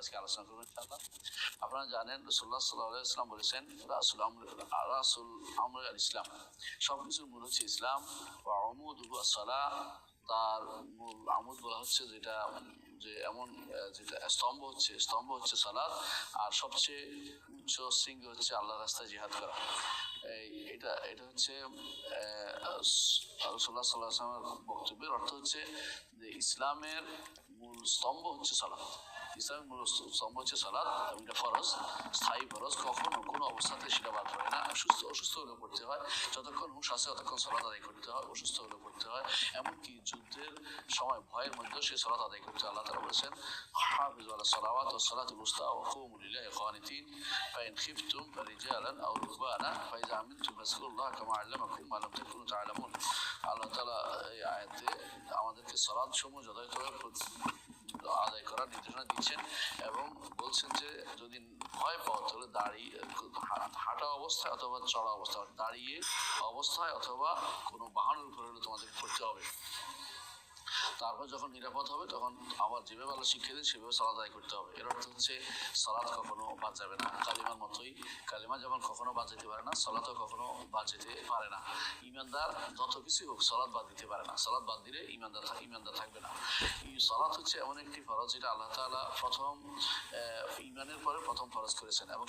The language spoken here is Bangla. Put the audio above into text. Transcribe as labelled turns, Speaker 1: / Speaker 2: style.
Speaker 1: আজকে আলোচনা করবো ইনশাআল্লাহ। আপনারা জানেন রাসূলুল্লাহ সাল্লাল্লাহু আলাইহি ওয়াসাল্লাম বলেছেন রাসূল আমর আল ইসলাম, সবকিছুর মূল হচ্ছে ইসলাম। ওয়া আমুদুহু as-সালাহ, তার মূল আমুদ বলা হচ্ছে যেটা যে এমন যেটা স্তম্ভ হচ্ছে সালাত, আর সবচেয়ে উচ্চ শৃঙ্গ হচ্ছে আল্লাহর রাস্তায় জিহাদ করা। এটা এটা হচ্ছে রাসূলুল্লাহ সাল্লাল্লাহু আলাইহি ওয়াসাল্লামের বক্তব্যের অর্থ হচ্ছে যে ইসলামের মূল স্তম্ভ হচ্ছে সালাত। ইসলামের মূল স্তম্ভ হচ্ছে সালাত, এবং এটা ফরজ, স্থায়ী ফরজ, কখনো কোনো অবস্থাতে সেটা বাদ পড়ে না। অসুস্থ হলেও পড়তে হয়, যতক্ষণ হুঁশ আছে ততক্ষণ সালাত আদায় করতে হয়, অসুস্থ হলেও পড়তে হয়, এমনকি যুদ্ধের সময় ভয়ের মধ্যেও সে সালাত আদায় করতে হয়। আল্লাহ তাআলা বলেছেন হাফিজু আলা সালাওয়াত ওয়াস সালাতুল উসতা ওয়া কুমু লিল্লাহি কানিতিন ফাইন খিফতুম ফারিজালান আও রুকবানা ফাইজা আমিনতুম ফাজকুরুল্লাহ কামা আল্লামাকুম মা লাম তাকুনু তা'লামুন। আল্লাহ তাআলা এই আয়াতে আমাদেরকে সালাত সমূহ যথাযথভাবে আদায় করার নির্দেশনা দিচ্ছেন এবং বলছেন যে যদি ভয় পাও তাহলে দাঁড়িয়ে হাঁটা অবস্থায় অথবা চড়া অবস্থায়, দাঁড়িয়ে অবস্থায় অথবা কোনো বাহনের উপরে হলে তোমাদের করতে হবে। তারপর যখন নিরাপদ হবে তখন আবার যেভাবে আল্লাহ শিখিয়ে দেন সেভাবে সালাত আদায় করতে হবে। এর অর্থ হচ্ছে সালাত কখনো বাদ যাবে না। কালিমার মতোই, কালিমা যেমন কখনো বাদ যেতে পারে না, সালাতও কখনো বাদ যেতে পারে না। ইমানদার যত কিছু হোক সালাত বাদ দিতে পারে না। সালাত বাদ দিলে ইমানদার থাকবে না। সালাত হচ্ছে এমন একটি ফরজ যেটা আল্লাহ তাআলা প্রথম ইমানের পরে প্রথম ফরজ করেছেন, এবং